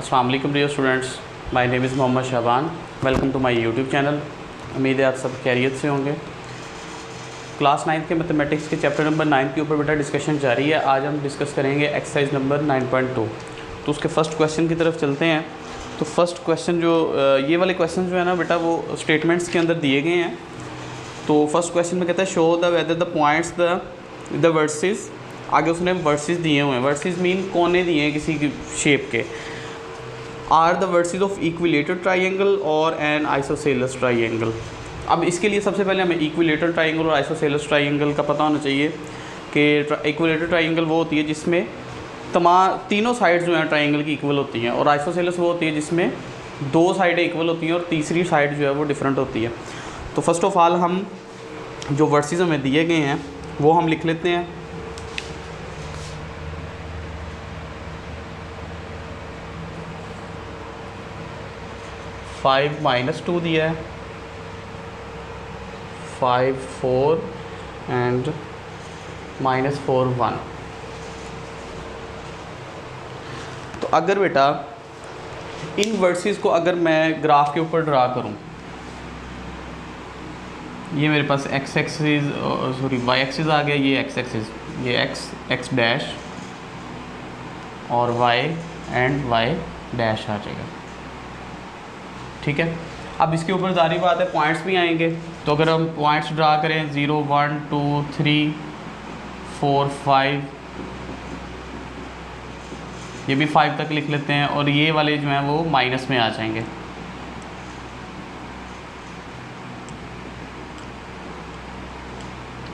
अस्सलाम वालेकुम dear students, my name is Mohammad Shaban. Welcome to my YouTube channel. उम्मीद है आप सब खैरियत से होंगे। क्लास 9 के मैथमेटिक्स के चैप्टर नंबर 9 के ऊपर बेटा डिस्कशन जारी है। आज हम डिस्कस करेंगे एक्सरसाइज नंबर 9.2। तो उसके फर्स्ट क्वेश्चन की तरफ चलते हैं। तो फर्स्ट क्वेश्चन जो ये वाले क्वेश्चन जो है ना बेटा वो स्टेटमेंट्स के अंदर दिए गए हैं। तो फर्स्ट क्वेश्चन में कहता है show the whether the points the versus, आगे उसने वर्सेस दिए हुए हैं। वर्सेस मीन कोने दिए हैं किसी की शेप के। Are the vertices of equilateral triangle और एन आइसोसेलेस ट्राइंगल। अब इसके लिए सबसे पहले हमें इक्विलेटरल ट्राइंगल और आइसोसेलेस ट्राइंगल का पता होना चाहिए कि इक्विलेटरल ट्राइंगल वो होती है जिसमें तीनों साइड्स जो हैं ट्राइंगल की इक्वल होती हैं, और आइसोसेलेस वो होती है जिसमें दो साइडें इक्वल होती हैं और तीसरी साइड जो है वो डिफरेंट होती है। तो फर्स्ट ऑफ ऑल हम जो वर्सेस हमें दिए गए हैं वो हम लिख लेते हैं। फाइव माइनस 2 दिया है, 5 4 एंड -4 1। तो अगर बेटा इन वर्सेस को अगर मैं ग्राफ के ऊपर ड्रा करूं, ये मेरे पास X axis sorry Y axis आ गया, ये एक्स एक्सिस, ये एक्स डैश और वाई एंड वाई डैश आ जाएगा। ठीक है, अब इसके ऊपर जारी बात है पॉइंट्स भी आएंगे। तो अगर हम पॉइंट्स ड्रा करें 0 1 2 3 4 5, ये भी 5 तक लिख लेते हैं, और ये वाले जो हैं वो माइनस में आ जाएंगे।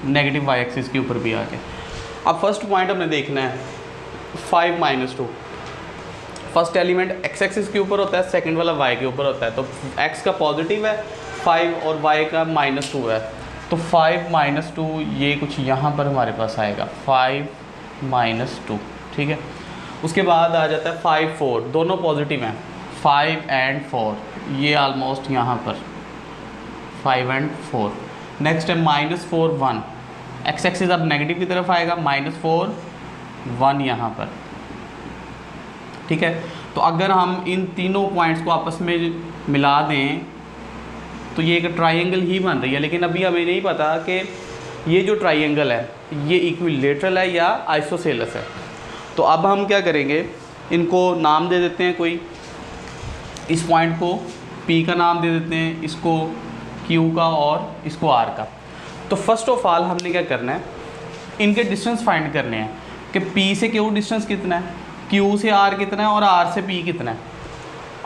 नेगेटिव वाई एक्सिस के ऊपर भी आ गए। अब फर्स्ट पॉइंट हमने देखना है 5 minus 2। First element x axis के ऊपर होता है, सेकंड वाला वाई के ऊपर होता है। तो एक्स का पॉजिटिव है 5 और वाई का -2 है। तो 5 माइनस 2 ये कुछ यहाँ पर हमारे पास आएगा 5 माइनस 2। ठीक है, उसके बाद आ जाता है 5 4, दोनों पॉजिटिव हैं 5 एंड 4, ये ऑलमोस्ट यहाँ पर 5 एंड 4। नेक्स्ट है -4 1, एक्स एक्सिस अब नेगेटिव की तरफ आएगा, -4 1 यहाँ पर। ठीक है, तो अगर हम इन तीनों पॉइंट्स को आपस में मिला दें तो ये एक ट्राइंगल ही बन रही है। लेकिन अभी हमें नहीं पता कि ये जो ट्राइंगल है ये इक्विलेटरल है या आइसोसेलेस है। तो अब हम क्या करेंगे, इनको नाम दे देते हैं कोई। इस पॉइंट को P का नाम दे देते हैं, इसको Q का और इसको R का। तो फर्स्ट ऑफ ऑल हमने क्या करना है, इनके डिस्टेंस फाइंड करने हैं कि P से Q डिस्टेंस कितना है, Q से R कितना है और R से P कितना है।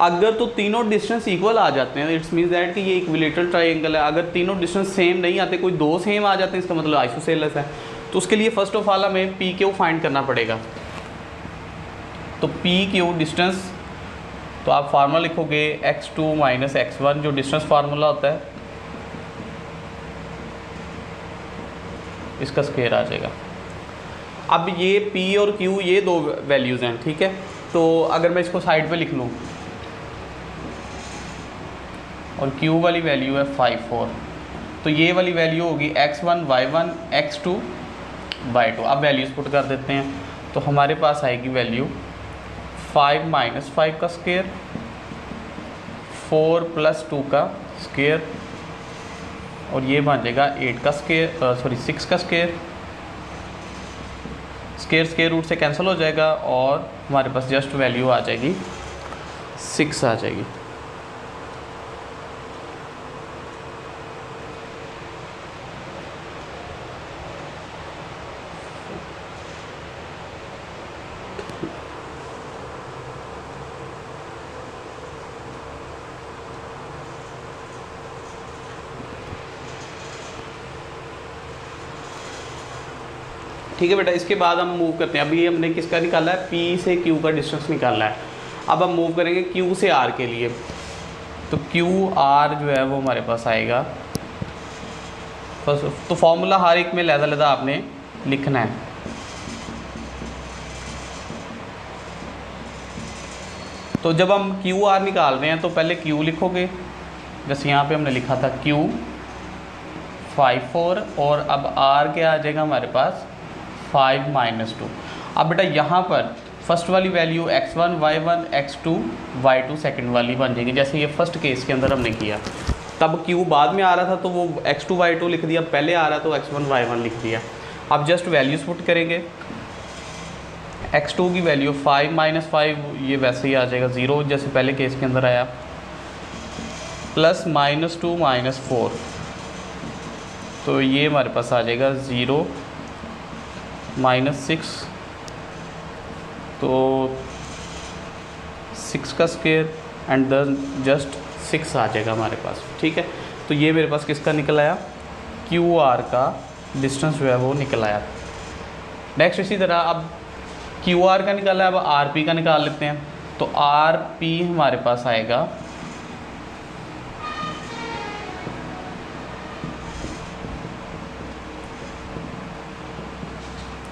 अगर तो तीनों डिस्टेंस इक्वल आ जाते हैं इट्स मीन्स दैट कि ये इक्विलेटरल ट्राइंगल है। अगर तीनों डिस्टेंस सेम नहीं आते, कोई दो सेम आ जाते हैं, इसका मतलब आइसोसेलेस है। तो उसके लिए फर्स्ट ऑफ ऑल हमें PQ फाइंड करना पड़ेगा। तो PQ डिस्टेंस, तो आप फार्मूला लिखोगे x2 - x1, जो डिस्टेंस फार्मूला होता है इसका स्क्वायर आ जाएगा। अब ये P और Q ये दो वैल्यूज़ हैं। ठीक है, तो अगर मैं इसको साइड पे लिख लूँ और Q वाली वैल्यू है 5 4, तो ये वाली वैल्यू होगी x1 y1 x2 y2। अब वैल्यूज़ पुट कर देते हैं, तो हमारे पास आएगी वैल्यू 5 - 5 का स्क्वायर, 4 + 2 का स्क्वायर, और ये बन जाएगा 8 का स्क्वायर, सॉरी 6 का स्क्वायर। स्क्वायर रूट से कैंसिल हो जाएगा और हमारे पास जस्ट वैल्यू आ जाएगी 6 आ जाएगी। ठीक है बेटा, इसके बाद हम मूव करते हैं। अभी हमने किसका निकाला है, P से Q का डिस्टेंस निकालना है। अब हम मूव करेंगे Q से R के लिए। तो QR जो है वो हमारे पास आएगा फर्स्ट। तो फॉर्मूला हर एक में लहदा आपने लिखना है। तो जब हम QR निकाल रहे हैं तो पहले Q लिखोगे, जैसे यहाँ पे हमने लिखा था Q 5 4, और अब R क्या आ जाएगा हमारे पास 5 - 2। अब बेटा यहाँ पर फर्स्ट वाली value x1 y1 x2 y2 second वाली बन जाएगी, जैसे ये फर्स्ट केस के अंदर हमने किया। तब q बाद में आ रहा था तो वो x2 y2 लिख दिया, पहले आ रहा तो x1 y1 लिख दिया। अब जस्ट वैल्यूज़ पुट करेंगे, x2 की वैल्यू 5 - 5 ये वैसे ही आ जाएगा 0 जैसे पहले केस के अंदर आया, प्लस -2 - 4 तो ये हमारे पास आ जाएगा 0 -6 तो 6 का स्क्वायर एंड देन जस्ट 6 आ जाएगा हमारे पास। ठीक है, तो ये मेरे पास किसका निकल आया, QR का डिस्टेंस जो है वो निकल आया। नेक्स्ट इसी तरह अब QR का निकाला है, अब RP का निकाल लेते हैं। तो RP हमारे पास आएगा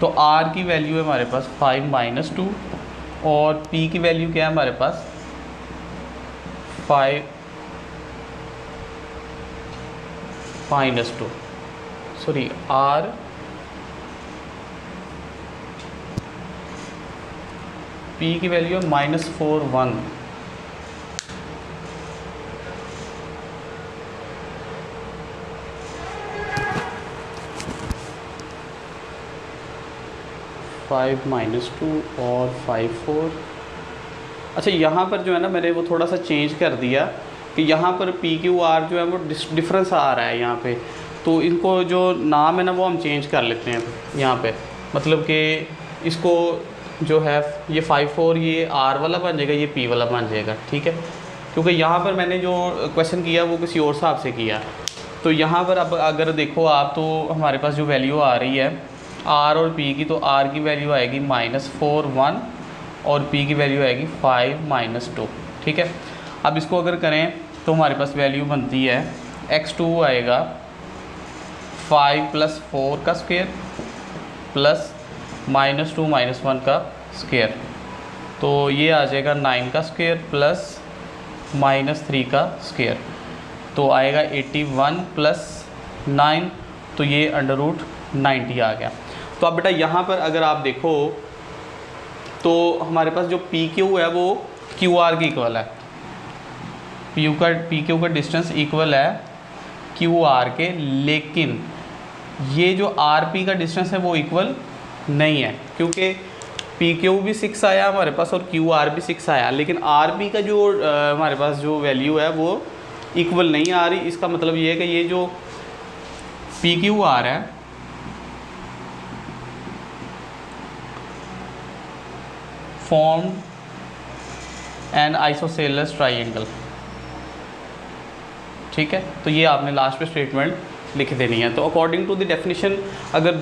तो R की वैल्यू है हमारे पास 5 - 2 और P की वैल्यू क्या है हमारे पास 5 - 2 सॉरी R P की वैल्यू है -4 1 5 - 2 और 5 4। अच्छा यहाँ पर जो है ना मैंने वो थोड़ा सा चेंज कर दिया कि यहाँ पर PQR जो है वो डिफरेंस आ रहा है यहाँ पे, तो इनको जो नाम है ना वो हम चेंज कर लेते हैं यहाँ पे, मतलब कि इसको जो है ये 5 4 ये R वाला बन जाएगा, ये P वाला बन जाएगा। ठीक है, क्योंकि यहाँ पर मैंने जो क्वेश्चन किया वो किसी और हिसाब से किया। तो यहाँ पर अब अगर देखो आप तो हमारे पास जो वैल्यू आ रही है R और P की, तो R की वैल्यू आएगी -4 1 और P की वैल्यू आएगी 5 - 2। ठीक है, अब इसको अगर करें तो हमारे पास वैल्यू बनती है x2 आएगा 5 + 4 का स्क्वायर प्लस -2 - 1 का स्क्वायर, तो ये आ जाएगा 9 का स्क्वायर प्लस -3 का स्क्वायर, तो आएगा 81 + 9 तो ये √90 आ गया। तो अब बेटा यहाँ पर अगर आप देखो तो हमारे पास जो PQ है वो QR की इक्वल है, PQ का डिस्टेंस इक्वल है QR के, लेकिन ये जो RP का डिस्टेंस है वो इक्वल नहीं है, क्योंकि PQ भी 6 आया हमारे पास और QR भी 6 आया, लेकिन RP का जो हमारे पास जो वैल्यू है वो इक्वल नहीं आ रही। इसका मतलब ये है कि ये जो PQR है फॉर्म एन आइसोसेलेस ट्राइंगल। ठीक है, तो ये आपने लास्ट पे स्टेटमेंट लिख देनी है। तो अकॉर्डिंग टू द डेफिनेशन अगर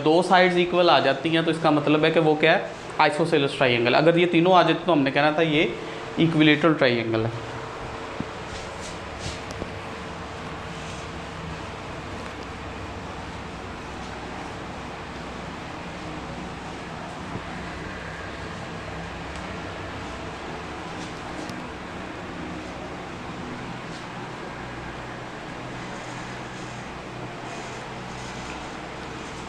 दो साइड्स इक्वल आ जाती हैं तो इसका मतलब है कि वो क्या है, आइसोसेलेस ट्राइंगल। अगर ये तीनों आ जाते तो हमने कहना था ये इक्विलेटरल ट्राइंगल है।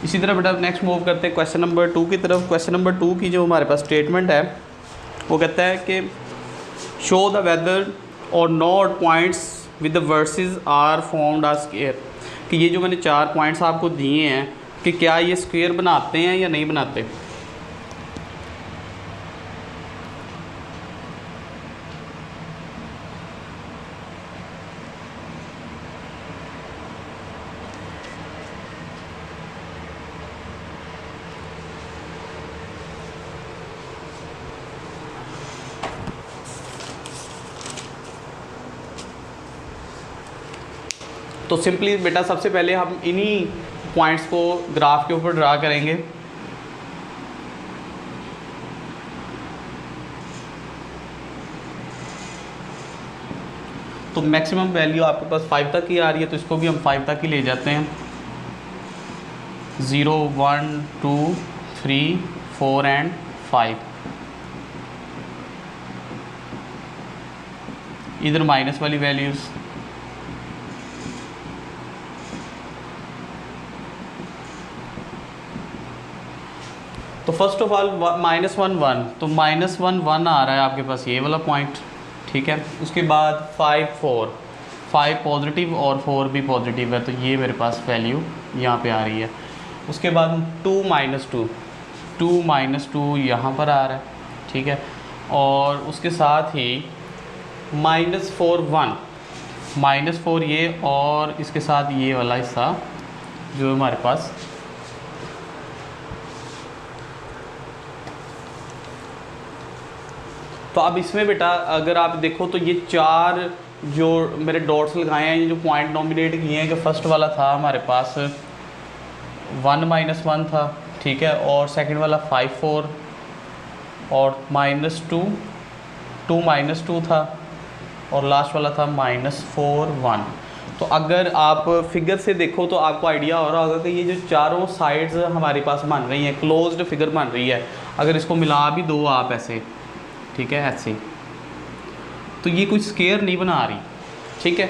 इसी तरह बेटा नेक्स्ट मूव करते हैं क्वेश्चन नंबर 2 की तरफ। क्वेश्चन नंबर 2 की जो हमारे पास स्टेटमेंट है वो कहता है कि शो द वेदर और not points with the vertices are formed a square, कि ये जो मैंने 4 पॉइंट्स आपको दिए हैं कि क्या ये स्क्वायर बनाते हैं या नहीं बनाते। तो सिंपली बेटा सबसे पहले हम इन्हीं पॉइंट्स को ग्राफ के ऊपर ड्रा करेंगे। तो मैक्सिमम वैल्यू आपके पास 5 तक की आ रही है, तो इसको भी हम 5 तक ही ले जाते हैं। 0 1 2 3 4 एंड 5। इधर माइनस वाली वैल्यूज़, तो फर्स्ट ऑफ ऑल -1 1, तो -1 1 आ रहा है आपके पास ये वाला पॉइंट, ठीक है। उसके बाद 5 4, 5 पॉजिटिव और 4 भी पॉजिटिव है, तो ये मेरे पास वैल्यू यहाँ पे आ रही है। उसके बाद 2 -2, 2 -2 यहाँ पर आ रहा है, ठीक है। और उसके साथ ही -4 1, -4 ये, और इसके साथ ये वाला हिस्सा जो हमारे पास तो अब इसमें बेटा अगर आप देखो तो ये 4 जो मेरे डॉट्स लगाए हैं, ये जो पॉइंट नॉमिनेट किए हैं, कि फर्स्ट वाला था हमारे पास 1 -1 था, ठीक है। और सेकंड वाला 5 4 और -2 2 -2 था, और लास्ट वाला था -4 1। तो अगर आप फिगर से देखो तो आपको आइडिया हो रहा होगा कि ये जो चारों साइड्स हमारे पास बन रही हैं, क्लोज्ड फिगर बन रही है। अगर इसको मिला भी दो आप ऐसे, ठीक है, ऐसे, तो ये कुछ स्क्वायर नहीं बना रही, ठीक है।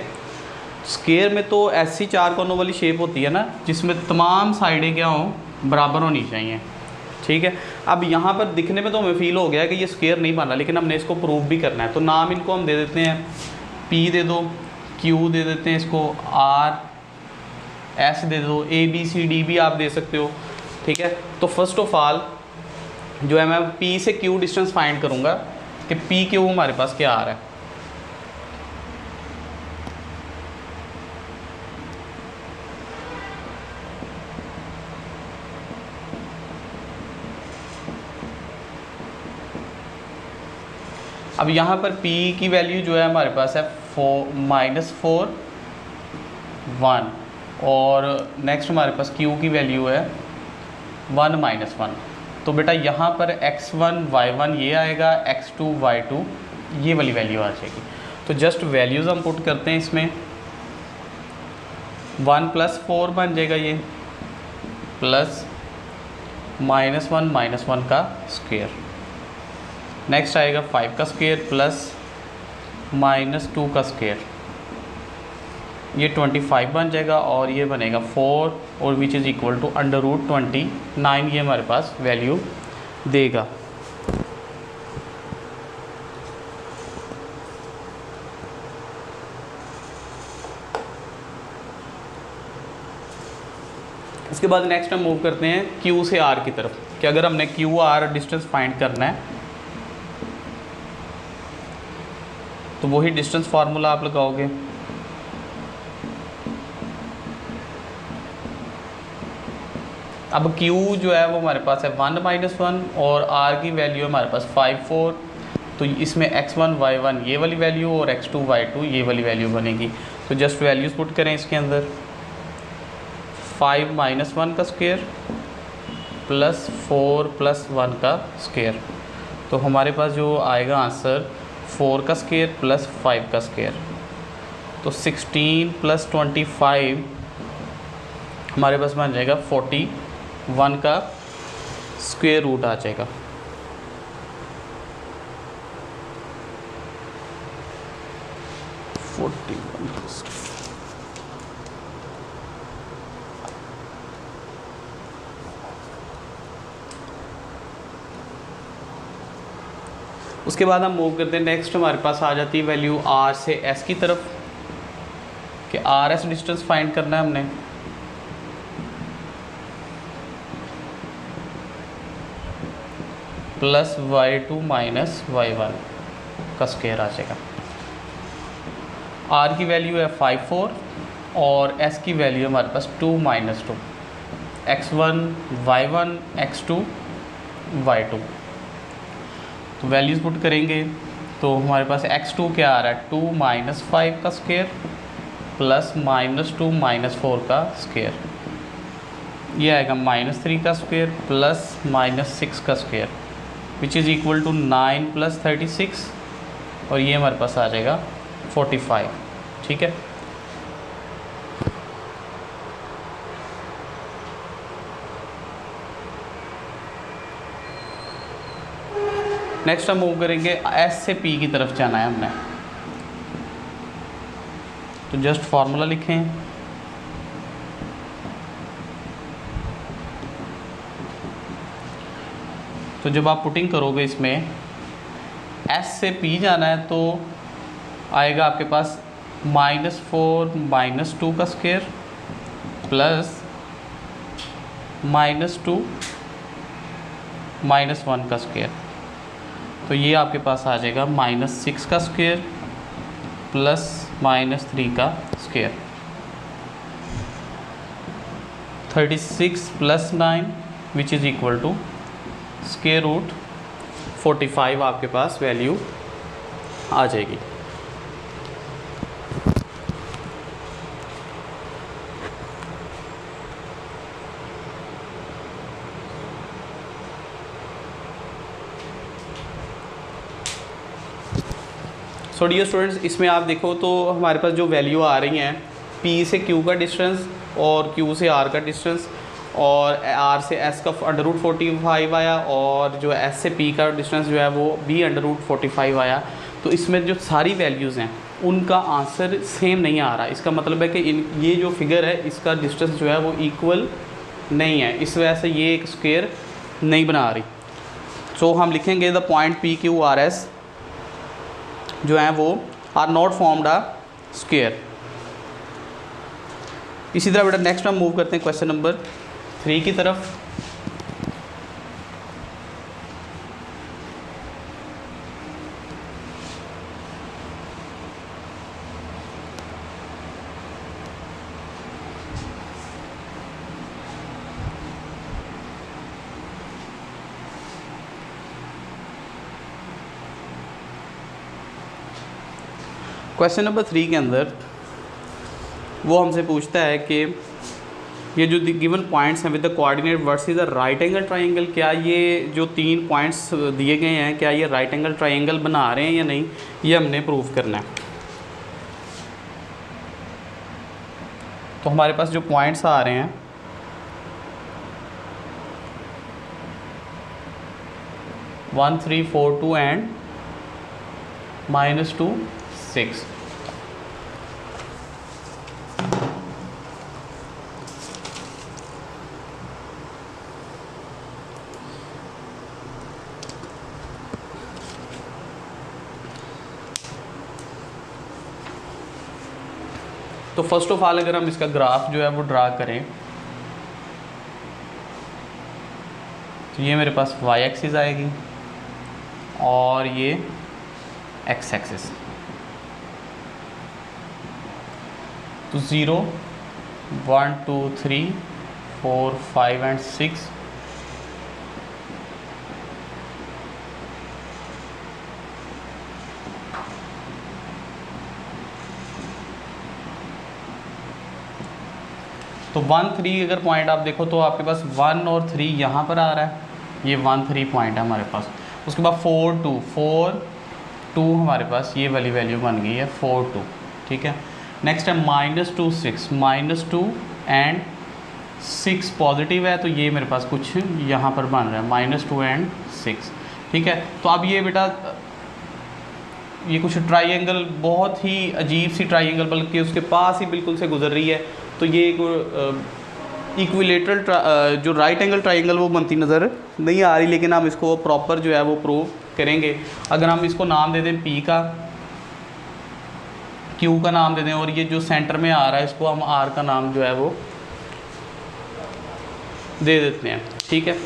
स्क्वायर में तो ऐसी 4 कोनों वाली शेप होती है ना, जिसमें तमाम साइडें क्या हों, बराबर होनी चाहिए, ठीक है। अब यहाँ पर दिखने में तो हमें फील हो गया है कि ये स्क्वायर नहीं बन रहा, लेकिन हमने इसको प्रूव भी करना है। तो नाम इनको हम दे देते हैं, P दे दो, Q दे देते हैं इसको, R S दे दो, A B C D भी आप दे सकते हो, ठीक है। तो फर्स्ट ऑफ ऑल जो है मैं P से Q डिस्टेंस फाइंड करूँगा कि P Q हमारे पास क्या आ रहा है। अब यहाँ पर P की वैल्यू जो है हमारे पास है -4 1, और नेक्स्ट हमारे पास Q की वैल्यू है 1 -1। तो बेटा यहाँ पर x1 y1 ये आएगा, x2 y2 ये वाली वैल्यू आ जाएगी। तो जस्ट वैल्यूज़ हम पुट करते हैं इसमें, 1 + 4 बन जाएगा ये, प्लस -1 -1 का स्क्वायर, नेक्स्ट आएगा 5 का स्क्वायर प्लस -2 का स्क्वायर, ये 25 बन जाएगा, और ये बनेगा 4, और विच इज़ इक्वल टू √29, ये हमारे पास वैल्यू देगा। इसके बाद नेक्स्ट हम मूव करते हैं Q से R की तरफ, कि अगर हमने QR डिस्टेंस फाइंड करना है तो वही डिस्टेंस फार्मूला आप लगाओगे। अब Q जो है वो हमारे पास है 1 -1, और R की वैल्यू हमारे पास 5 4, तो इसमें x1 y1 ये वाली वैल्यू और x2 y2 ये वाली वैल्यू बनेगी। तो जस्ट वैल्यूज़ पुट करें इसके अंदर, 5 -1 का स्क्वायर प्लस 4 + 1 का स्क्वायर, तो हमारे पास जो आएगा आंसर 4 का स्क्वायर प्लस 5 का स्क्वायर। तो 16 + 25 हमारे पास बन जाएगा 41 का स्क्वायर रूट आ जाएगा। उसके बाद हम मूव करते हैं, नेक्स्ट हमारे पास आ जाती है वैल्यू R से S की तरफ, कि RS डिस्टेंस फाइंड करना है हमने। प्लस y2 माइनस y1 का स्क्वायर आ जाएगा। R की वैल्यू है 5 4, और S की वैल्यू हमारे पास 2 - 2, x1 y1 x2 y2। तो वैल्यूज़ पुट करेंगे तो हमारे पास x2 क्या आ रहा है, 2 - 5 का स्क्वायर प्लस -2 - 4 का स्क्वायर, ये आएगा -3 का स्क्वायर प्लस -6 का square, which is equal to 9 + 36, और ये हमारे पास आ जाएगा 45, ठीक है। नेक्स्ट हम मूव करेंगे, S से P की तरफ जाना है हमने, तो जस्ट फार्मूला लिखें, तो जब आप पुटिंग करोगे इसमें S से P जाना है तो आएगा आपके पास -4 -2 का स्क्वायर प्लस -2 -1 का स्क्वायर, तो ये आपके पास आ जाएगा -6 का स्क्वायर प्लस -3 का square. 36 + 9 which is equal to square root 45 आपके पास वैल्यू आ जाएगी। सो डियर स्टूडेंट्स, इसमें आप देखो तो हमारे पास जो वैल्यू आ रही हैं P से Q का डिस्टेंस और Q से R का डिस्टेंस और R से S का √45 आया और जो S से P का डिस्टेंस जो है वो भी √45 आया। तो इसमें जो सारी वैल्यूज़ हैं उनका आंसर सेम नहीं आ रहा। इसका मतलब है कि ये जो फिगर है इसका डिस्टेंस जो है वो इक्वल नहीं है, इस वजह से ये एक स्क्वायर नहीं बना रही। सो हम लिखेंगे द पॉइंट PQRS जो है वो are not formed a square. इसी तरह बेटा नेक्स्ट हम मूव करते हैं क्वेश्चन नंबर 3 की तरफ। क्वेश्चन नंबर 3 के अंदर वो हमसे पूछता है कि ये जो गिवन पॉइंट्स हैं with the coordinate versus the right angle triangle, क्या ये जो 3 पॉइंट्स दिए गए हैं क्या ये राइट एंगल ट्रायंगल बना रहे हैं या नहीं, ये हमने प्रूव करना है। तो हमारे पास जो पॉइंट्स आ रहे हैं (1, 3, 4, 2 एंड -2, 6। तो फर्स्ट ऑफ ऑल अगर हम इसका ग्राफ जो है वो ड्रा करें तो ये मेरे पास y एक्सिस आएगी और ये x एक्सिस। तो 0, 1, 2, 3, 4, 5 एंड 6 तो 1, 3 अगर पॉइंट आप देखो तो आपके पास 1 और 3 यहाँ पर आ रहा है, ये 1, 3 पॉइंट है हमारे पास। उसके बाद 4, 2 हमारे पास ये वाली वैल्यू बन गई है 4, 2, ठीक है। नेक्स्ट है -2, 6, -2 एंड 6 पॉजिटिव है तो ये मेरे पास कुछ यहाँ पर बन रहा है -2 एंड 6, ठीक है। तो अब ये बेटा ये कुछ ट्राइंगल बहुत ही अजीब सी ट्राइंगल बल्कि उसके पास ही बिल्कुल से गुजर रही है, तो ये एक इक्विलेटरल जो राइट एंगल ट्राइंगल वो बनती नज़र नहीं आ रही, लेकिन हम इसको प्रॉपर जो है वो प्रूव करेंगे। अगर हम इसको नाम दे दें P का, Q का नाम दे दें और ये जो सेंटर में आ रहा है इसको हम R का नाम जो है वो दे देते हैं, ठीक है।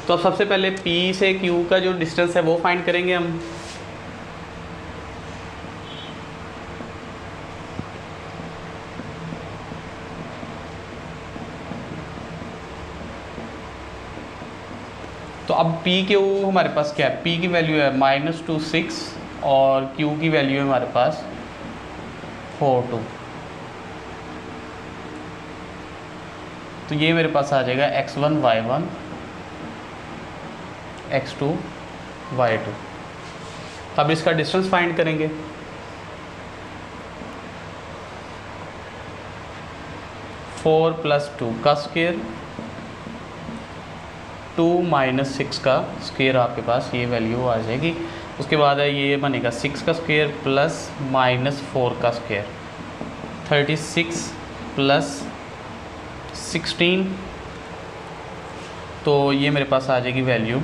तो अब सबसे पहले P से Q का जो डिस्टेंस है वो फाइंड करेंगे हम। तो अब P Q हमारे पास क्या है, P की वैल्यू है -2, 6 और Q की वैल्यू है हमारे पास 4, 2। तो ये मेरे पास आ जाएगा x1, y1, x2, y2। अब इसका डिस्टेंस फाइंड करेंगे। फोर प्लस 2 का स्क्वायर 2 - 6 का स्क्वायर आपके पास ये वैल्यू आ जाएगी। उसके बाद है ये बनेगा 6 का स्क्वायर प्लस -4 का स्क्वायर 36 प्लस 16, तो ये मेरे पास आ जाएगी वैल्यू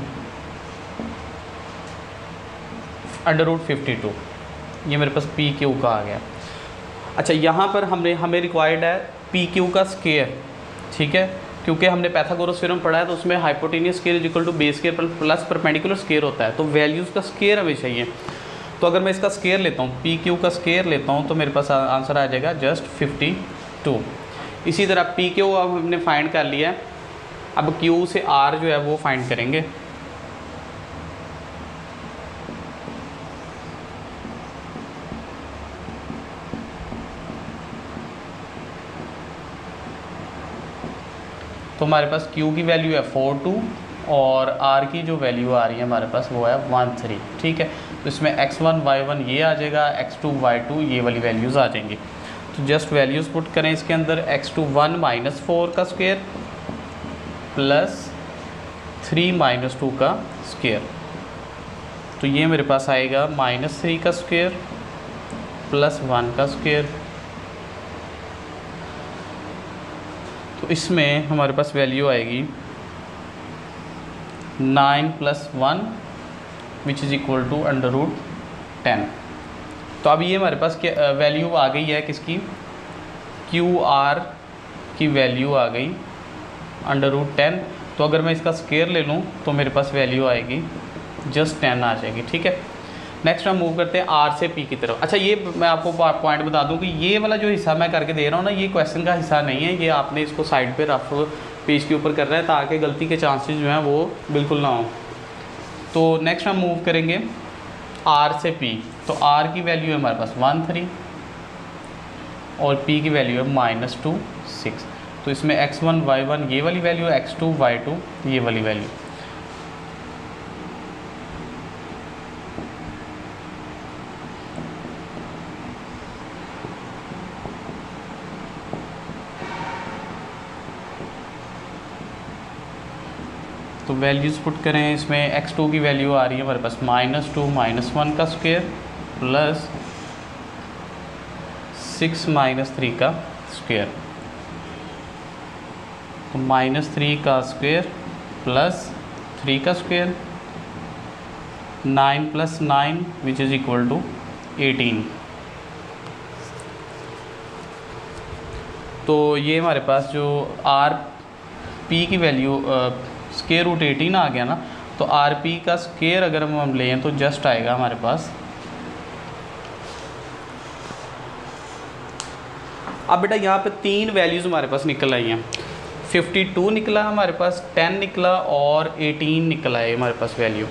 √52, ये मेरे पास पी क्यू का आ गया। अच्छा, यहाँ पर हमें रिक्वायर्ड है पी क्यू का स्केयर, ठीक है, क्योंकि हमने पाइथागोरस थ्योरम पढ़ा है तो उसमें hypotenuse square is equal to base square plus perpendicular square होता है, तो वैल्यूज़ का स्केयर हमें चाहिए। तो अगर मैं इसका स्केयर लेता हूँ, पी क्यू का स्केयर लेता हूँ, तो मेरे पास आंसर आ जाएगा जस्ट 52। इसी तरह पी क्यू अब हमने फाइंड कर लिया है, अब क्यू से आर जो है वो फाइंड करेंगे। तो हमारे पास Q की वैल्यू है 42 और R की जो वैल्यू आ रही है हमारे पास वो है 13, ठीक है। तो इसमें x1 y1 ये आ जाएगा, x2 y2 ये वाली वैल्यूज़ आ जाएंगी। तो जस्ट वैल्यूज़ पुट करें इसके अंदर, x2 1 - 4 का स्क्वायर प्लस 3 - 2 का स्क्वायर, तो ये मेरे पास आएगा -3 का स्क्वायर प्लस 1 का स्क्वायर। तो इसमें हमारे पास वैल्यू आएगी 9 + 1 विच इज़ इक्वल टू √10। तो अब ये हमारे पास क्या वैल्यू आ गई है किसकी, QR की वैल्यू आ गई √10। तो अगर मैं इसका स्क्वायर ले लूँ तो मेरे पास वैल्यू आएगी जस्ट 10 आ जाएगी, ठीक है। नेक्स्ट हम मूव करते हैं R से P की तरफ। अच्छा, ये मैं आपको पॉइंट बता दूं कि ये वाला जो हिस्सा मैं करके दे रहा हूँ ना, ये क्वेश्चन का हिस्सा नहीं है, ये आपने इसको साइड पे रफ पेज के ऊपर करना है ताकि गलती के चांसेस जो हैं वो बिल्कुल ना हो। तो नेक्स्ट हम मूव करेंगे R से P। तो R की वैल्यू है हमारे पास 13 और P की वैल्यू है -2 6। तो इसमें x1 y1 ये वाली वैल्यू, x2 y2 ये वाली वैल्यू। तो वैल्यूज़ पुट करें, इसमें x2 की वैल्यू आ रही है हमारे पास -2 - 1 का स्क्वायर प्लस 6 - 3 का स्क्वायर। तो -3 का स्क्वायर प्लस 3 का square, 9 + 9 which is equal to 18। तो ये हमारे पास जो RP की वैल्यू स्क्वायर रूट 18 आ गया ना, तो RP का स्क्वायर अगर हम लें तो जस्ट आएगा हमारे पास। अब बेटा यहाँ पे 3 वैल्यूज़ हमारे पास निकल आई हैं, 52 निकला हमारे पास, 10 निकला और 18 निकला है हमारे पास वैल्यू।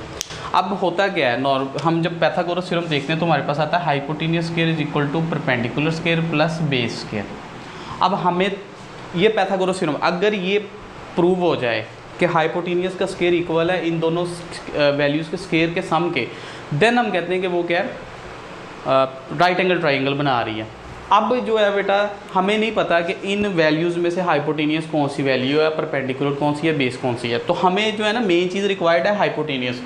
अब होता क्या है, हम जब पाइथागोरस थ्योरम देखते हैं तो हमारे पास आता है hypotenuse square is equal to perpendicular square plus base square. अब हमें ये पाइथागोरस थ्योरम अगर ये प्रूव हो जाए कि हाइपोटेनियस का स्क्वायर इक्वल है इन दोनों वैल्यूज़ के स्क्वायर के सम के, देन हम कहते हैं कि वो क्या है, राइट एंगल ट्राइंगल बना रही है। अब जो है बेटा हमें नहीं पता कि इन वैल्यूज़ में से हाइपोटेनियस कौन सी वैल्यू है, परपेंडिकुलर कौन सी है, बेस कौन सी है। तो हमें जो है ना मेन चीज़ रिक्वायर्ड है हाइपोटेनियस।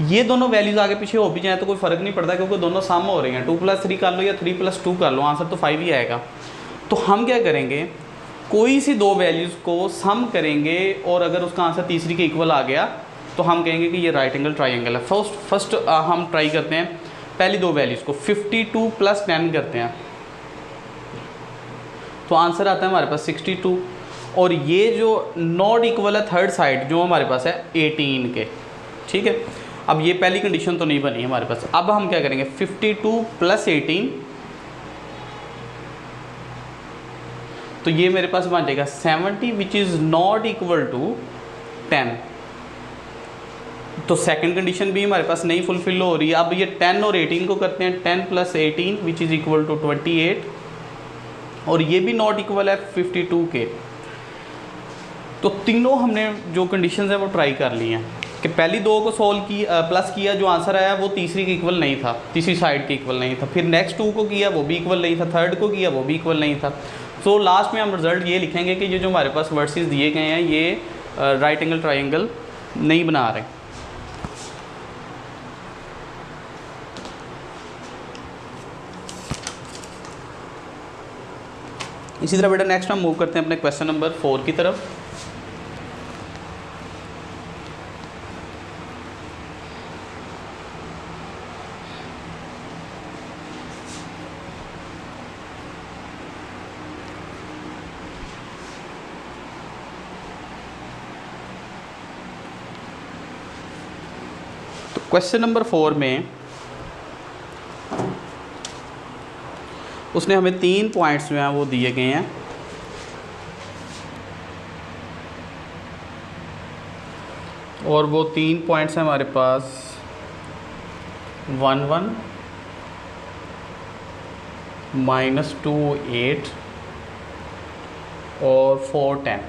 ये दोनों वैल्यूज़ आगे पीछे हो भी जाए तो कोई फ़र्क नहीं पड़ता क्योंकि दोनों सम हो रही हैं, 2 + 3 कर लो या 3 + 2 कर लो, आंसर तो 5 ही आएगा। तो हम क्या करेंगे, कोई सी 2 वैल्यूज़ को सम करेंगे और अगर उसका आंसर तीसरी के इक्वल आ गया तो हम कहेंगे कि ये राइट एंगल ट्राइंगल है। फर्स्ट हम ट्राई करते हैं पहली 2 वैल्यूज़ को, 52 + 10 करते हैं तो आंसर आता है हमारे पास 62। और ये जो नॉट इक्वल है थर्ड साइड जो हमारे पास है 18 के, ठीक है। अब ये पहली कंडीशन तो नहीं बनी हमारे पास। अब हम क्या करेंगे, 52 + 18, तो ये मेरे पास बन जाएगा 70 which is not equal to 10। तो सेकंड कंडीशन भी हमारे पास नहीं फुलफिल हो रही है। अब ये 10 और 18 को करते हैं, 10 + 18 विच इज़ इक्वल टू 28, और ये भी नॉट इक्वल है 52 के। तो तीनों हमने जो कंडीशंस है वो ट्राई कर ली हैं कि पहली 2 को सॉल्व की प्लस किया, जो आंसर आया वो तीसरी के इक्वल नहीं था, तीसरी साइड के इक्वल नहीं था। फिर नेक्स्ट 2 को किया वो भी इक्वल नहीं था, थर्ड को किया वो भी इक्वल नहीं था। तो लास्ट में हम रिजल्ट ये लिखेंगे कि ये जो हमारे पास वर्सेस दिए गए हैं ये राइट एंगल ट्राइंगल नहीं बना रहे। इसी तरह बेटा नेक्स्ट हम मूव करते हैं अपने क्वेश्चन नंबर 4 की तरफ। क्वेश्चन नंबर 4 में उसने हमें 3 पॉइंट्स जो हैं वो दिए गए हैं। और वो 3 पॉइंट्स हैं हमारे पास 1 1 -2 8 और 4 10।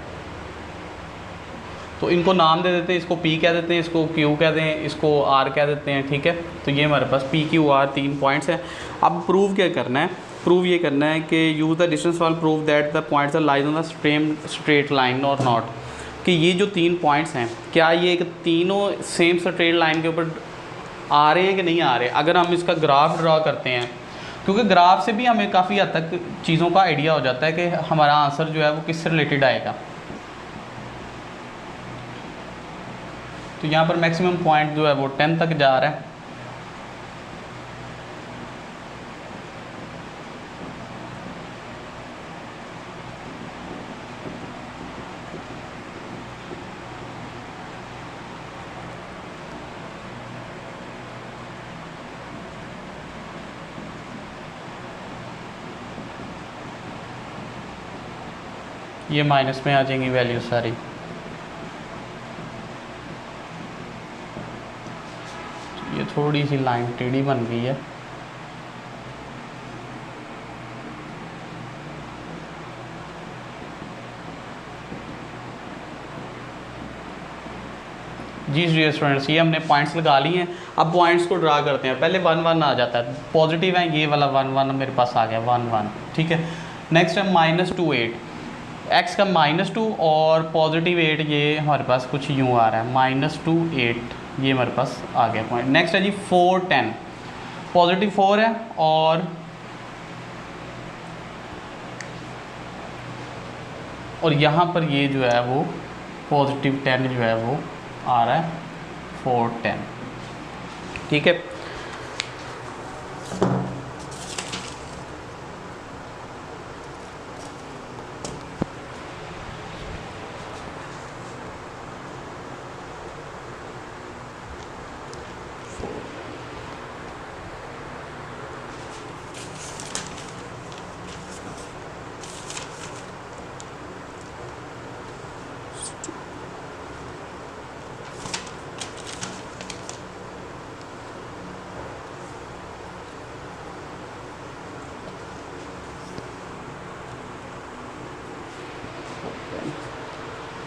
तो इनको नाम दे देते हैं, इसको P कह देते हैं, इसको Q कह दें, इसको R कह देते हैं, ठीक है। तो ये हमारे पास P Q R 3 पॉइंट्स हैं। अब प्रूव क्या करना है? प्रूव ये करना है कि use the distance fall prove that the points are lies on the same straight line और नॉट, कि ये जो 3 पॉइंट्स हैं क्या ये एक तीनों सेम स्ट्रेट लाइन के ऊपर आ रहे हैं कि नहीं आ रहे। अगर हम इसका ग्राफ ड्रा करते हैं, क्योंकि ग्राफ से भी हमें काफ़ी हद तक चीज़ों का आइडिया हो जाता है कि हमारा आंसर जो है वो किससे रिलेटेड आएगा। तो यहाँ पर मैक्सिमम पॉइंट जो है वो 10 तक जा रहा है। ये माइनस में आ जाएंगी वैल्यू सारी। ये थोड़ी सी लाइन टेढ़ी बन गई है। जी स्टूडेंट्स, ये हमने पॉइंट्स लगा लिए हैं। अब पॉइंट्स को ड्रा करते हैं। पहले 1 1 आ जाता है, पॉजिटिव है, ये वाला 1 1 मेरे पास आ गया 1 1, ठीक है। नेक्स्ट है -2 8, x का -2 और पॉजिटिव 8, ये हमारे पास कुछ यूँ आ रहा है -2 8, ये हमारे पास आ गया पॉइंट। नेक्स्ट है जी 4 10, पॉजिटिव 4 है और यहाँ पर ये जो है वो पॉजिटिव 10 जो है वो आ रहा है 4 10, ठीक है।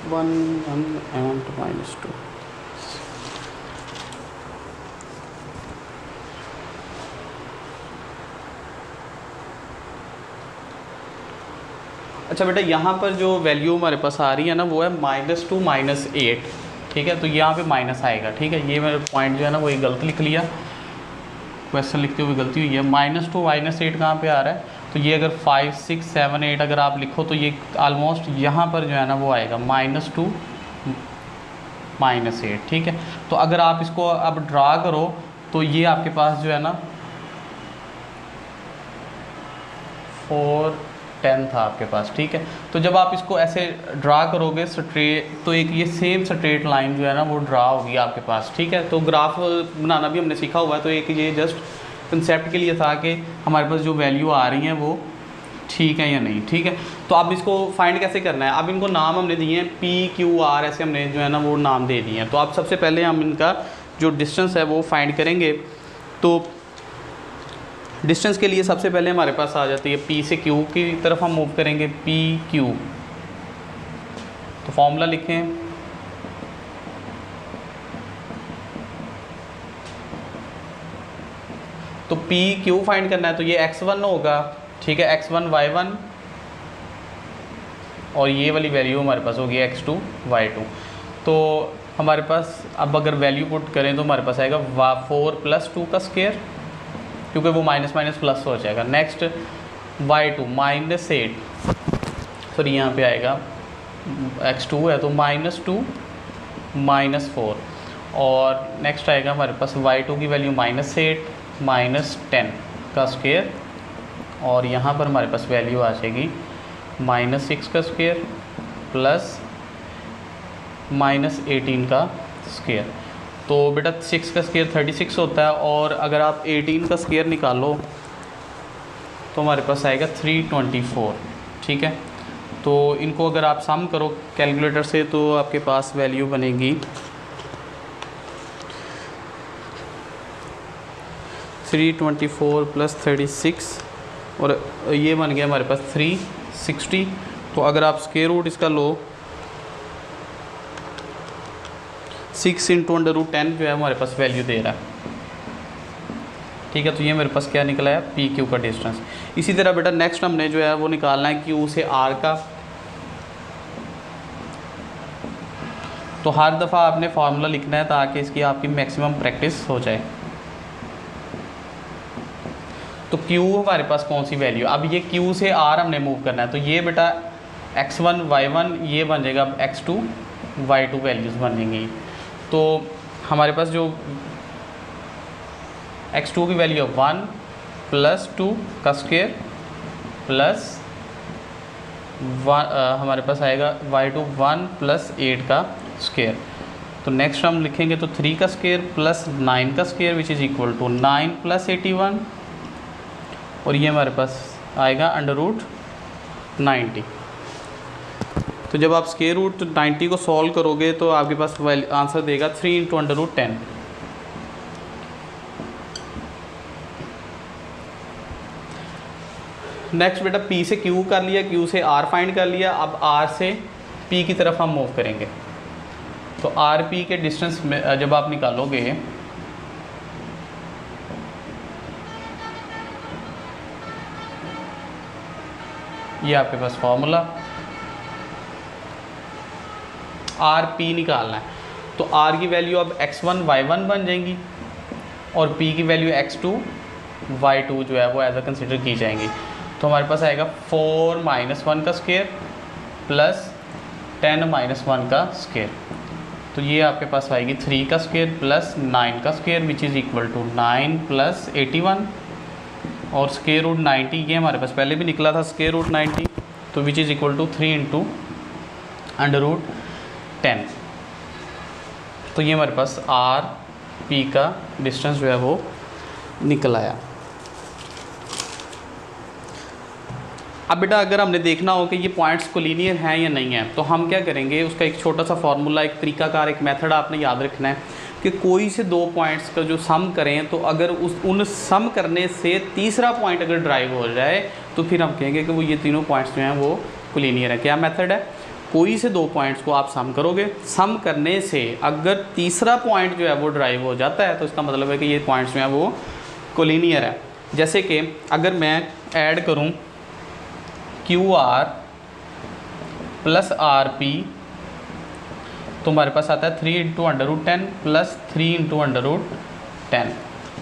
One and -2। अच्छा बेटा, यहाँ पर जो वैल्यू हमारे पास आ रही है ना वो है -2 -8, ठीक है। तो यहाँ पे माइनस आएगा, ठीक है। ये मेरा पॉइंट जो है ना वो ये गलत लिख लिया, क्वेश्चन लिखते हुए गलती हुई है। -2 -8 कहाँ पे आ रहा है? तो ये अगर 5 6 7 8 अगर आप लिखो तो ये ऑलमोस्ट यहाँ पर जो है ना वो आएगा -2 -8, ठीक है। तो अगर आप इसको अब ड्रा करो तो ये आपके पास जो है ना 4 10 था आपके पास, ठीक है। तो जब आप इसको ऐसे ड्रा करोगे स्ट्रेट, तो एक ये सेम स्ट्रेट लाइन जो है ना वो ड्रा होगी आपके पास, ठीक है। तो ग्राफ बनाना भी हमने सीखा हुआ है। तो एक ये जस्ट कंसेप्ट के लिए था कि हमारे पास जो वैल्यू आ रही हैं वो ठीक है या नहीं, ठीक है। तो अब इसको फाइंड कैसे करना है? अब इनको नाम हमने दिए हैं P Q R, ऐसे हमने जो है ना वो नाम दे दिए हैं। तो अब सबसे पहले हम इनका जो डिस्टेंस है वो फाइंड करेंगे। तो डिस्टेंस के लिए सबसे पहले हमारे पास आ जाती है P से Q की तरफ हम मूव करेंगे, P Q। तो फॉर्मूला लिखें, तो P Q फाइंड करना है तो ये x1 होगा, ठीक है, x1 y1 और ये वाली वैल्यू हमारे पास होगी x2 y2। तो हमारे पास अब अगर वैल्यू पुट करें तो हमारे पास आएगा 4 + 2 का स्क्वायर, क्योंकि वो माइनस माइनस प्लस हो जाएगा। नेक्स्ट y2 -8, सॉरी यहाँ पे आएगा x2 है तो -2 -4, और नेक्स्ट आएगा हमारे पास y2 की वैल्यू -8 -10 का स्क्वायर, और यहाँ पर हमारे पास वैल्यू आ जाएगी -6 का स्क्वायर प्लस -18 का स्क्वायर। तो बेटा 6 का स्क्वायर 36 होता है, और अगर आप 18 का स्क्वायर निकालो तो हमारे पास आएगा 324। ठीक है, तो इनको अगर आप सम करो कैलकुलेटर से तो आपके पास वैल्यू बनेगी 324 + 36, और ये बन गया हमारे पास 360। तो अगर आप स्क्वायर रूट इसका लो 6 × √10 जो है हमारे पास वैल्यू दे रहा है। ठीक है, तो ये मेरे पास क्या निकला है, पी क्यू का डिस्टेंस। इसी तरह बेटा नेक्स्ट हमने जो है वो निकालना है क्यू से आर का। तो हर दफ़ा आपने फार्मूला लिखना है ताकि इसकी आपकी मैक्सिमम प्रैक्टिस हो जाए। तो Q हमारे पास कौन सी वैल्यू, अब ये Q से R हमने मूव करना है, तो ये बेटा x1 y1 ये बन जाएगा, अब x2 y2 वैल्यूज़ बन जाएंगी। तो हमारे पास जो x2 की वैल्यू है 1 + 2 का स्क्वायर प्लस हमारे पास आएगा y2 1 + 8 का स्क्वायर। तो नेक्स्ट हम लिखेंगे तो 3 का स्क्वायर प्लस 9 का square which is equal to 9 + 81, और ये हमारे पास आएगा √90। तो जब आप स्क्वायर रूट 90 को सॉल्व करोगे तो आपके पास आंसर देगा 3 × √10। नेक्स्ट बेटा P से Q कर लिया, Q से R फाइंड कर लिया, अब R से P की तरफ हम मूव करेंगे। तो RP के डिस्टेंस में जब आप निकालोगे ये आपके पास फॉर्मूला RP निकालना है, तो R की वैल्यू अब x1 y1 बन जाएंगी और P की वैल्यू x2 y2 जो है वो एज अ कंसिडर की जाएंगी। तो हमारे पास आएगा 4 - 1 का स्क्वायर प्लस 10 - 1 का स्क्वायर। तो ये आपके पास आएगी 3 का स्क्वायर प्लस 9 का square which is equal to 9 + 81, और स्क्वायर रूट 90 ये हमारे पास पहले भी निकला था स्क्वायर रूट 90, तो विच इज़ इक्वल टू 3 × √10। तो ये हमारे पास RP का डिस्टेंस जो है वो निकल आया। अब बेटा अगर हमने देखना हो कि ये पॉइंट्स कोलिनियर हैं या नहीं है, तो हम क्या करेंगे, उसका एक छोटा सा फार्मूला, एक तरीकाकार, एक मेथड आपने याद रखना है कि कोई से दो पॉइंट्स का जो सम करें तो अगर उन सम करने से तीसरा पॉइंट अगर ड्राइव हो जाए तो फिर हम कहेंगे कि वो ये तीनों पॉइंट्स जो हैं वो कोलिनियर है। क्या मेथड है, कोई से दो पॉइंट्स को आप सम करोगे, सम करने से अगर तीसरा पॉइंट जो है वो ड्राइव हो जाता है तो इसका मतलब है कि ये पॉइंट्स जो हैं वो कोलिनियर है। जैसे कि अगर मैं ऐड करूँ QR + RP तो हमारे पास आता है 3 × √10 + 3 × √10।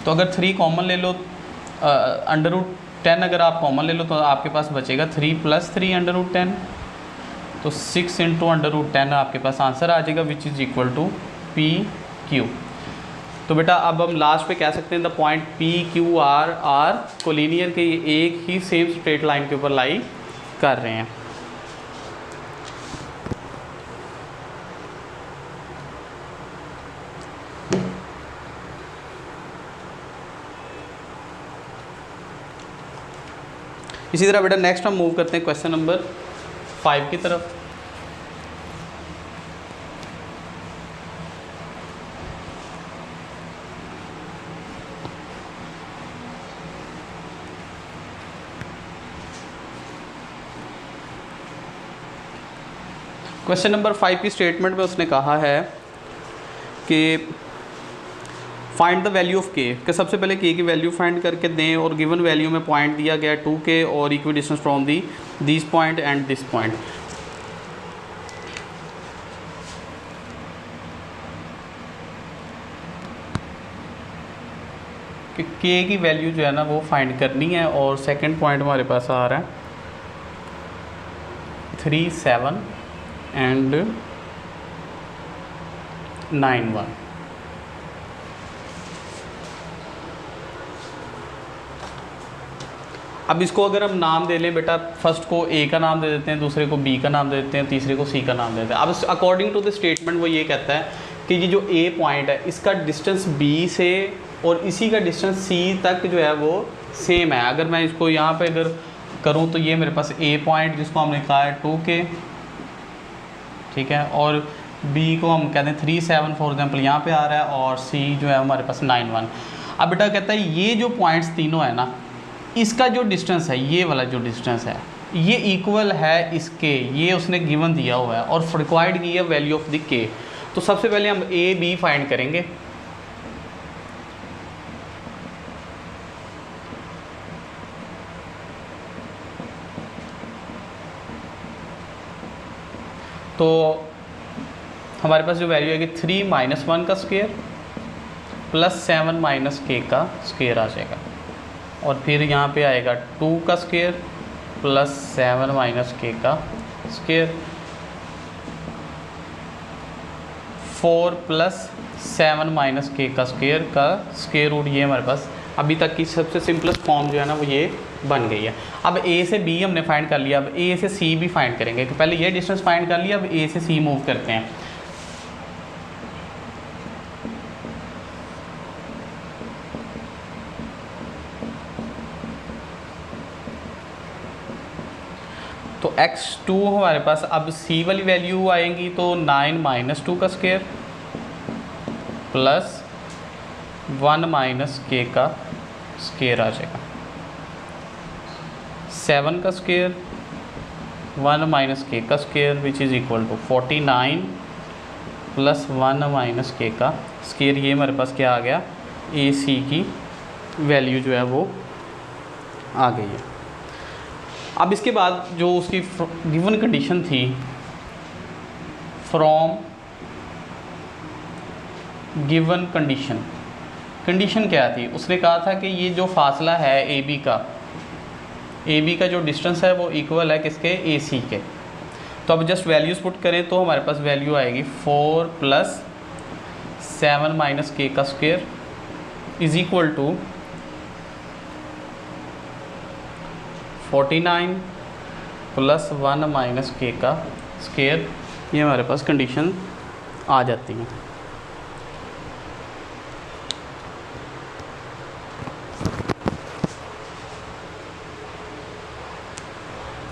तो अगर 3 कॉमन ले लो, √10 अगर आप कॉमन ले लो तो आपके पास बचेगा 3 + 3 √10, तो 6 × √10 आपके पास आंसर आ जाएगा which is equal to PQ। तो बेटा अब हम लास्ट पे कह सकते हैं the point PQR are collinear के एक ही सेम स्ट्रेट लाइन के ऊपर लाई कर रहे हैं। इसी तरह बेटा नेक्स्ट हम मूव करते हैं क्वेश्चन नंबर 5 की तरफ। क्वेश्चन नंबर 5 की स्टेटमेंट में उसने कहा है कि फाइंड द वैल्यू ऑफ के, कि सबसे पहले के की वैल्यू फाइंड करके दें और गिवन वैल्यू में पॉइंट दिया गया 2k और equi distance from the this point and this point. कि के की वैल्यू जो है ना वो फाइंड करनी है, और सेकंड पॉइंट हमारे पास आ रहा है 3, 7 एंड 9, 1। अब इसको अगर हम नाम दे लें बेटा, फर्स्ट को A का नाम दे देते हैं, दूसरे को B का नाम दे देते हैं, तीसरे को C का नाम दे देते हैं। अब अकॉर्डिंग टू द स्टेटमेंट वो ये कहता है कि ये जो ए पॉइंट है इसका डिस्टेंस बी से और इसी का डिस्टेंस सी तक जो है वो सेम है। अगर मैं इसको यहाँ पे अगर करूँ तो ये मेरे पास ए पॉइंट जिसको हमने कहा है 2K, ठीक है, और बी को हम कहते हैं 3, 7 फॉर एग्जाम्पल यहाँ पे आ रहा है, और सी जो है हमारे पास 9, 1। अब बेटा कहता है ये जो पॉइंट्स तीनों है ना, इसका जो डिस्टेंस है, ये वाला जो डिस्टेंस है ये इक्वल है इसके, ये उसने गिवन दिया हुआ है और रिक्वायर्ड की है वैल्यू ऑफ द के। तो सबसे पहले हम ए बी फाइंड करेंगे। तो हमारे पास जो वैल्यू आएगी 3 - 1 का स्क्वायर प्लस 7 - k का स्क्वायर आ जाएगा, और फिर यहाँ पे आएगा 2 का स्क्वायर प्लस 7 - k का स्क्वायर, 4 प्लस 7 - k का स्क्वायर रूट। ये हमारे पास अभी तक की सबसे सिंपलेस्ट फॉर्म जो है ना वो ये बन गई है। अब ए से बी हमने फाइंड कर लिया, अब ए से सी भी फाइंड करेंगे। तो पहले ये डिस्टेंस फाइंड कर लिया, अब ए से सी मूव करते हैं। तो x2 हमारे पास अब c वाली वैल्यू आएंगी तो 9 - 2 का स्क्वायर प्लस 1 - k का स्क्वायर आ जाएगा, 7 का स्क्वायर 1 - k का square which is equal to 49 plus 1 - k का स्क्वायर। ये हमारे पास क्या आ गया, ए सी की वैल्यू जो है वो आ गई है। अब इसके बाद जो उसकी गिवन कंडीशन थी, फ्रॉम गिवन कंडीशन क्या थी, उसने कहा था कि ये जो फासला है ए बी का जो डिस्टेंस है वो इक्वल है किसके, ए सी के। तो अब जस्ट वैल्यूज़ पुट करें तो हमारे पास वैल्यू आएगी 4 प्लस 7 - k का square is equal to 49 plus 1 - k का स्क्वायर। ये हमारे पास कंडीशन आ जाती है।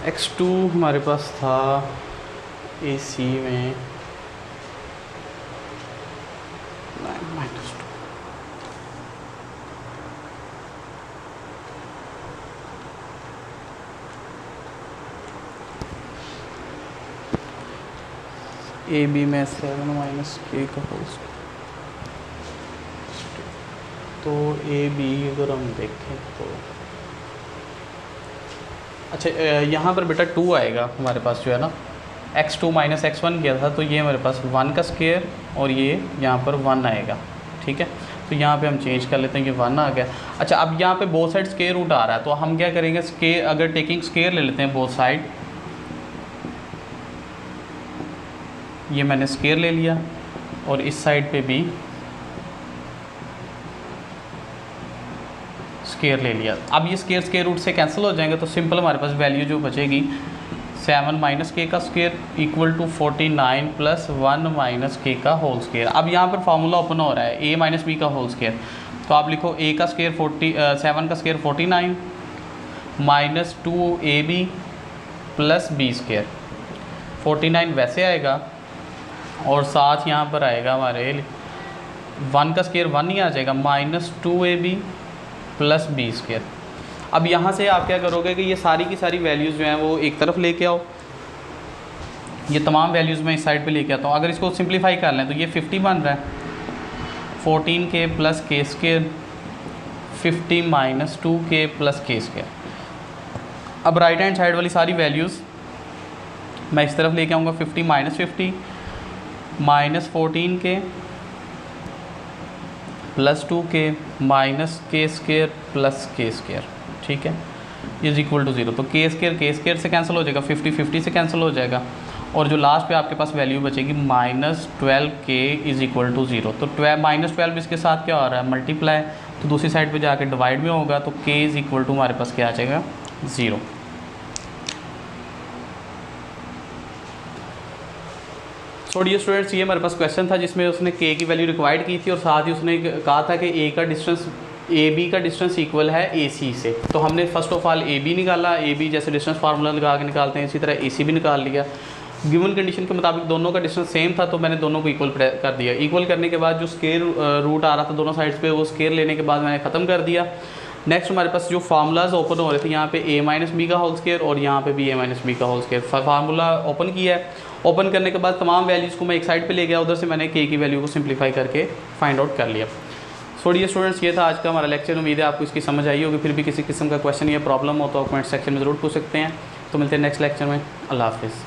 x2 हमारे पास था ए सी में 9 - 2। ए बी में 7 - k का होल स्क्वायर। तो ए बी अगर हम देखें तो अच्छा, यहाँ पर बेटा 2 आएगा हमारे पास जो है ना, x2 - x1 किया था तो ये हमारे पास 1 का स्क्वायर और ये यहाँ पर 1 आएगा, ठीक है। तो यहाँ पे हम चेंज कर लेते हैं, ये 1 आ गया। अच्छा, अब यहाँ पे बोथ साइड स्क्वायर रूट आ रहा है तो हम क्या करेंगे, स्क्वायर अगर टेकिंग स्क्वायर ले लेते हैं बोथ साइड, ये मैंने स्क्वायर ले लिया और इस साइड पे भी स्क्वायर ले लिया। अब ये स्क्वायर रूट से कैंसिल हो जाएंगे तो सिंपल हमारे पास वैल्यू जो बचेगी 7 - k का square equal to 49 plus 1 - k का होल स्क्वायर। अब यहाँ पर फार्मूला ओपन हो रहा है a - b का होल स्क्वायर, तो आप लिखो a का स्क्वायर 7 का square 49 minus 2ab plus b square. 49 वैसे आएगा और साथ यहाँ पर आएगा हमारे 1 का स्क्वायर 1 ही आ जाएगा, minus 2ab plus B square. अब यहाँ से आप क्या करोगे कि ये सारी की सारी वैल्यूज़ जो हैं वो एक तरफ लेके आओ, ये तमाम वैल्यूज़ मैं इस साइड पे लेके आता हूँ। अगर इसको सिंप्लीफाई कर लें तो ये 50 बन रहा है, 14k plus k square 50 minus 2k plus k square. अब राइट हैंड साइड वाली सारी वैल्यूज़ मैं इस तरफ लेके आऊँगा, 50 minus 50 minus 14k plus 2k minus k square plus k square, ठीक है, इज इक्वल टू 0। तो k स्क्वायर से कैंसिल हो जाएगा, 50 से कैंसिल हो जाएगा और जो लास्ट पे आपके पास वैल्यू बचेगी minus 12k is equal to 0। तो माइनस 12 इसके साथ क्या हो रहा है, मल्टीप्लाई, तो दूसरी साइड पे जाके डिवाइड में होगा तो k इज इक्वल टू हमारे पास क्या आ जाएगा 0। सो डियर स्टूडेंट्स, ये हमारे पास क्वेश्चन था जिसमें उसने के की वैल्यू रिक्वायर्ड की थी और साथ ही उसने कहा था कि ए का डिस्टेंस ए बी का डिस्टेंस इक्वल है ए सी से। तो हमने first of all A B निकाला, ए बी जैसे डिस्टेंस फार्मूला लगा के निकालते हैं इसी तरह ए सी भी निकाल लिया। गिवन कंडीशन के मुताबिक दोनों का डिस्टेंस सेम था तो मैंने दोनों को इक्वल कर दिया। इक्वल करने के बाद जो स्केयर रूट आ रहा था दोनों साइड्स पे, वो स्केयर लेने के बाद मैंने ख़त्म कर दिया। नेक्स्ट हमारे पास जो फार्मूलाज ओपन हो रहे थे, यहाँ पे a माइनस बी का होल स्केयर और यहाँ पे भी a माइनस बी का होल स्केयर, फार्मूला ओपन किया है। ओपन करने के बाद तमाम वैल्यूज़ को मैं एक साइड पे ले गया, उधर से मैंने k की वैल्यू को सिंप्लीफाई करके फाइंड आउट कर लिया। सो डियर स्टूडेंट्स, ये था आज का हमारा लेक्चर। उम्मीद है आपको इसकी समझ आई होगी। फिर भी किसी किस्म का क्वेश्चन या प्रॉब्लम हो तो कमेंट सेक्शन में ज़रूर पूछ सकते हैं। तो मिलते हैं नेक्स्ट लेक्चर में। अल्लाह हाफिज़।